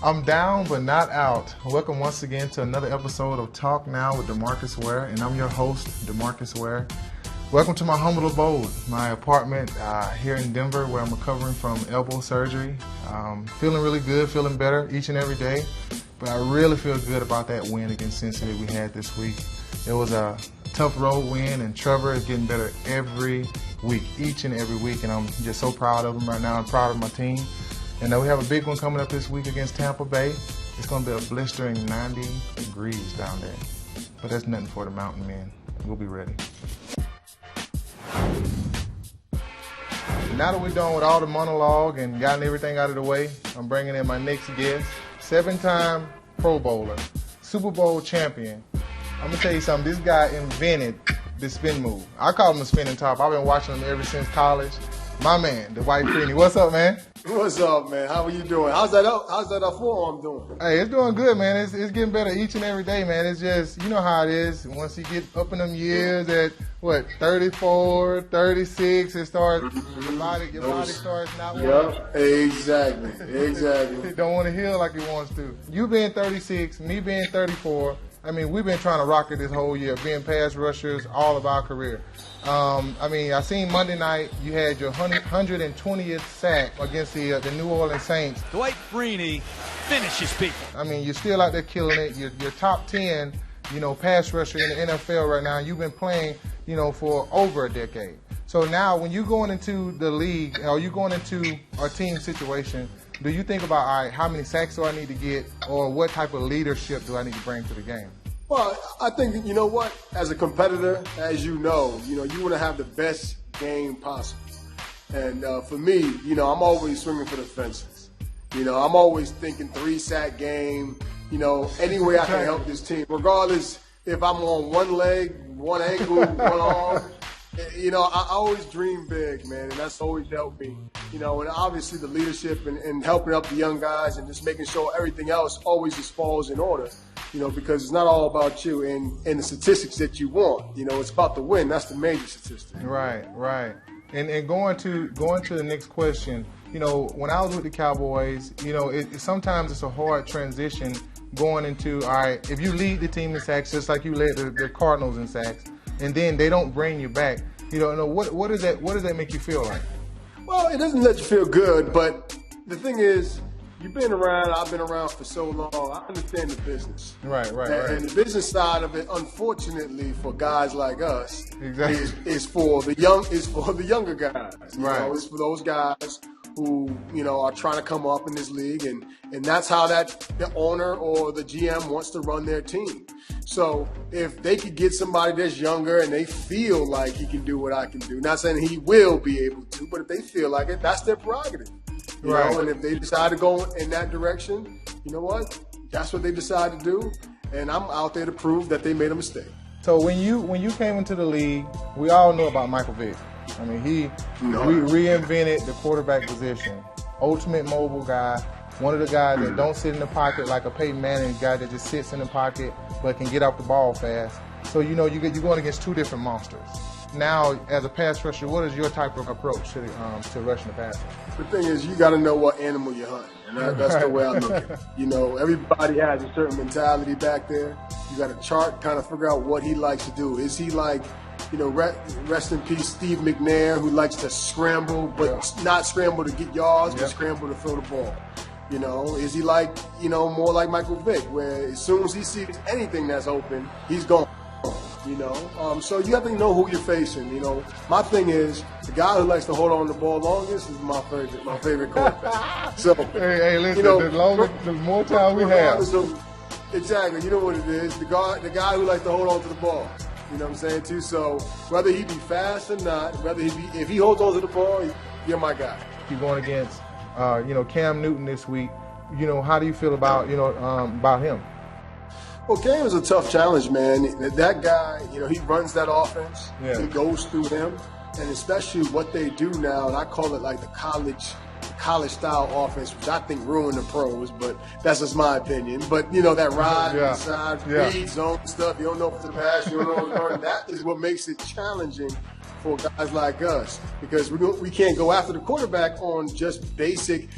I'm down but not out. Welcome once again to another episode of Talk Now with DeMarcus Ware, and I'm your host, DeMarcus Ware. Welcome to my humble abode, my apartment here in Denver, where I'm recovering from elbow surgery. Feeling really good, feeling better each and every day, but I really feel good about that win against Cincinnati we had this week. It was a tough road win, and Trevor is getting better every week, each and every week, and I'm just so proud of him right now. I'm proud of my team. And we have a big one coming up this week against Tampa Bay. It's going to be a blistering 90 degrees down there. But that's nothing for the mountain men. We'll be ready. Now that we're done with all the monologue and gotten everything out of the way, I'm bringing in my next guest, 7-time Pro Bowler, Super Bowl champion. I'm going to tell you something. This guy invented the spin move. I call him a spinning top. I've been watching him ever since college. My man, Dwight Freeney. What's up, man? What's up, man? How are you doing? How's that forearm doing? Hey, it's doing good, man. It's getting better each and every day, man. It's just, you know how it is. Once you get up in them years at, 34, 36, it starts, your body starts not working. Yep, exactly. It don't want to heal like it wants to. You being 36, me being 34, we've been trying to rock it this whole year, being pass rushers all of our career. I seen Monday night you had your 120th sack against the New Orleans Saints. Dwight Freeney finishes people. You're still out there killing it. You're top 10, pass rusher in the NFL right now. You've been playing, for over a decade. So now when you're going into the league or you're going into a team situation, do you think about, all right, how many sacks do I need to get, or what type of leadership do I need to bring to the game? Well, I think, you know what, as a competitor, as you know, you want to have the best game possible. And for me, I'm always swinging for the fences. I'm always thinking 3-sack game, any way I can help this team, regardless if I'm on one leg, one ankle, one arm. I always dream big, man, and that's always helped me. And obviously the leadership and helping up the young guys and just making sure everything else always just falls in order. Because it's not all about you and the statistics that you want. It's about the win. That's the major statistic. Right. And going to the next question, when I was with the Cowboys, sometimes it's a hard transition going into, all right, if you lead the team in sacks just like you led the Cardinals in sacks, and then they don't bring you back, what does that make you feel like? Well, it doesn't let you feel good, but the thing is, you've been around, I've been around for so long, I understand the business. Right. And the business side of it, unfortunately, for guys like us, exactly, is for the younger guys. Right. It's for those guys who, are trying to come up in this league, and that's how the owner or the GM wants to run their team. So if they could get somebody that's younger and they feel like he can do what I can do, not saying he will be able to, but if they feel like it, that's their prerogative. Right. And if they decide to go in that direction, you know what? That's what they decide to do, and I'm out there to prove that they made a mistake. So when you came into the league, we all know about Michael Vick. He reinvented the quarterback position. Ultimate mobile guy, one of the guys that don't sit in the pocket like a Peyton Manning guy that just sits in the pocket but can get off the ball fast. So you're going against two different monsters. Now, as a pass rusher, what is your type of approach to rushing the passer? The thing is, you got to know what animal you're hunting, and that's the way I look at it. Everybody has a certain mentality back there. You got to chart, kind of figure out what he likes to do. Is he like, rest in peace, Steve McNair, who likes to scramble, but not scramble to get yards, but scramble to throw the ball? Is he like, more like Michael Vick, where as soon as he sees anything that's open, he's gone. So you have to know who you're facing. My thing is, the guy who likes to hold on to the ball longest is my favorite quarterback. So hey, listen, the more time we have. Exactly, you know what it is. The guy who likes to hold on to the ball. You know what I'm saying too? So whether he be fast or not, if he holds on to the ball, you're my guy. You're going against Cam Newton this week. How do you feel about him? Well, Cam is a tough challenge, man. That guy, he runs that offense. Yeah. It goes through him, and especially what they do now, and I call it like the college-style offense, which I think ruined the pros, but that's just my opinion. But, that ride inside, read zone stuff, you don't know if it's the pass, you don't know what's going on. That is what makes it challenging for guys like us, because we can't go after the quarterback on just basic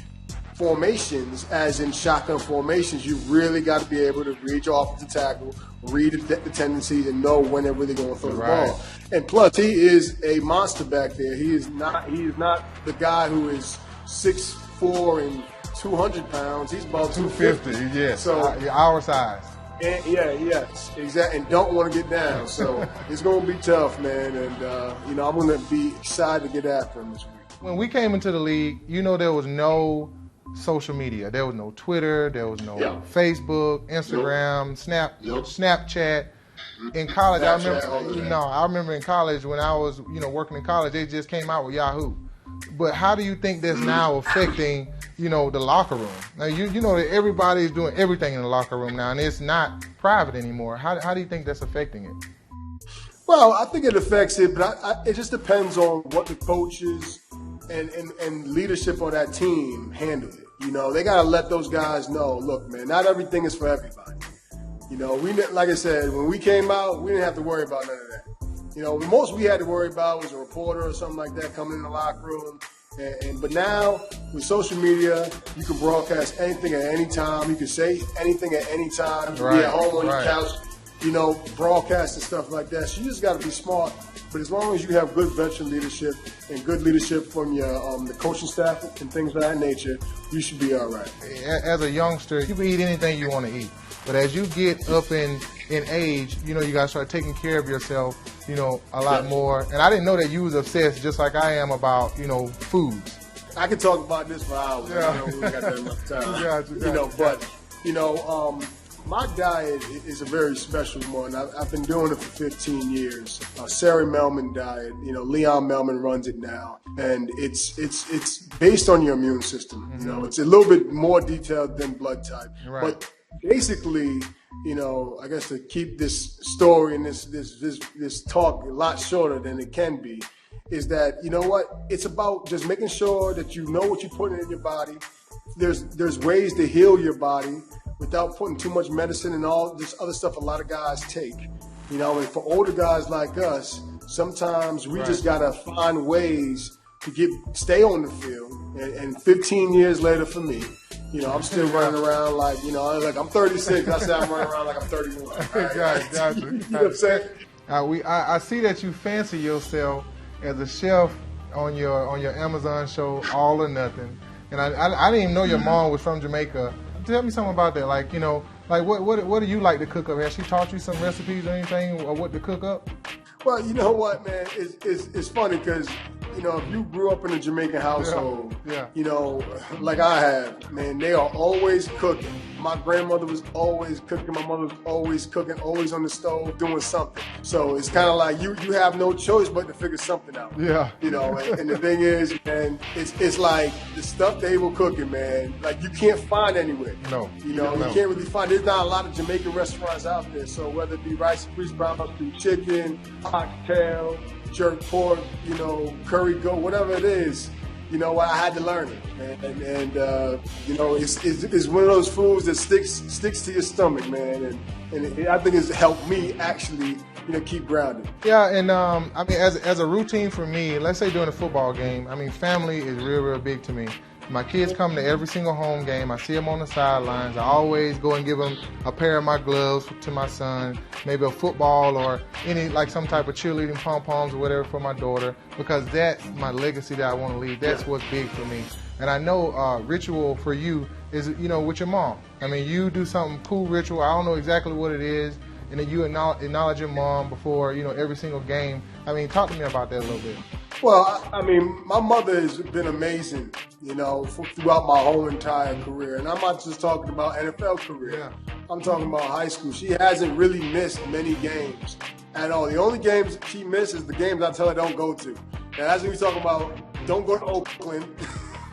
formations, as in shotgun formations, you really got to be able to read your offensive tackle, read the tendencies, and know when they're really going to throw the ball. And plus, he is a monster back there. He is not the guy who is 6'4" and 200 pounds. He's about 250. Yes. So our size. And, yes, exactly. And don't want to get down. So it's going to be tough, man. And I'm going to be excited to get after him this week. When we came into the league, there was no social media. There was no Twitter. There was no Facebook, Instagram, Snapchat. In college, I remember in college when I was, working in college, they just came out with Yahoo. But how do you think that's now affecting, the locker room? Now, you know that everybody's doing everything in the locker room now, and it's not private anymore. How do you think that's affecting it? Well, I think it affects it, but it just depends on what the coaches and leadership on that team handle it. They got to let those guys know, look, man, not everything is for everybody. Like I said, when we came out, we didn't have to worry about none of that. The most we had to worry about was a reporter or something like that coming in the locker room. But now, with social media, you can broadcast anything at any time. You can say anything at any time. You can be at home on your couch, broadcast and stuff like that. So you just got to be smart. But as long as you have good veteran leadership and good leadership from your the coaching staff and things of that nature, you should be all right. As a youngster, you can eat anything you want to eat. But as you get up in age, you got to start taking care of yourself, a lot more. And I didn't know that you was obsessed just like I am about, foods. I could talk about this for hours. Yeah. We ain't got that enough time. My diet is a very special one. I've been doing it for 15 years. Sarah Melman diet, Leon Melman runs it now. And it's based on your immune system. Mm-hmm. It's a little bit more detailed than blood type. Right. But basically, I guess to keep this story and this talk a lot shorter than it can be, is that, it's about just making sure that you know what you're putting in your body. There's ways to heal your body without putting too much medicine and all this other stuff a lot of guys take. And for older guys like us, sometimes we just got to find ways to stay on the field. And 15 years later for me, I'm still running around like I'm 36. I say I'm running around like I'm 31. Right? Gotcha. You know what I'm saying? I see that you fancy yourself as a chef on your Amazon show, All or Nothing. And I didn't even know your mom was from Jamaica. Tell me something about that. What do you like to cook up? Has she taught you some recipes or anything, or what to cook up? Well, you know what, man? It's funny because, if you grew up in a Jamaican household, like I have, man, they are always cooking. My grandmother was always cooking. My mother was always cooking, always on the stove, doing something. So it's kind of like you have no choice but to figure something out. Yeah. And the thing is, man, it's like the stuff they were cooking, man, like you can't find anywhere. No. You can't really find. There's not a lot of Jamaican restaurants out there. So whether it be rice and grease, brown stew chicken, oxtail, jerk pork, curry goat, whatever it is, I had to learn it, and it's one of those foods that sticks to your stomach, man, and I think it's helped me actually, keep grounded. Yeah, and as a routine for me, let's say during a football game, family is real big to me. My kids come to every single home game. I see them on the sidelines. I always go and give them a pair of my gloves to my son, maybe a football or some type of cheerleading pom-poms or whatever for my daughter, because that's my legacy that I want to leave. That's what's big for me. And I know ritual for you is, with your mom. You do something cool ritual. I don't know exactly what it is. And then you acknowledge your mom before, every single game. Talk to me about that a little bit. Well, my mother has been amazing, throughout my whole entire career. And I'm not just talking about NFL career. Yeah. I'm talking about high school. She hasn't really missed many games at all. The only games she misses the games I tell her don't go to. And that's what we're talking about. Don't go to Oakland.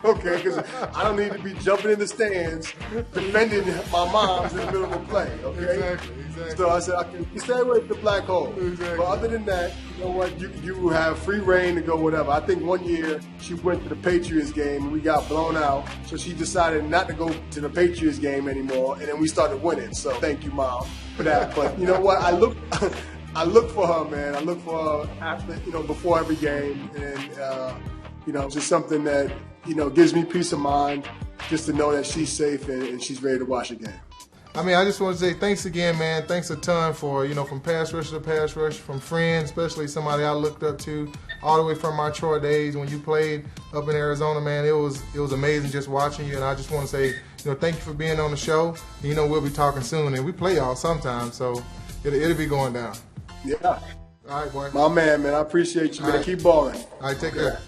Okay, because I don't need to be jumping in the stands defending my mom's in the middle of a play, okay? Exactly. So I said, I can stay away from the black hole. Exactly. But other than that, you know what, you have free reign to go whatever. I think one year she went to the Patriots game and we got blown out, so she decided not to go to the Patriots game anymore, and then we started winning. So thank you, Mom, for that. But you know what, I look for her, man. I look for her after, before every game, and it's just something that, gives me peace of mind. just to know that she's safe and she's ready to watch the game. I mean, I just want to say thanks again, man. Thanks a ton for, from pass rush to pass rush, from friends, especially somebody I looked up to, all the way from my Troy days when you played up in Arizona, man. It was amazing just watching you, and I just want to say, thank you for being on the show. We'll be talking soon, and we play y'all sometimes, so it'll be going down. Yeah. All right, boy. My man, I appreciate you, man. All right. Keep balling. All right, take care.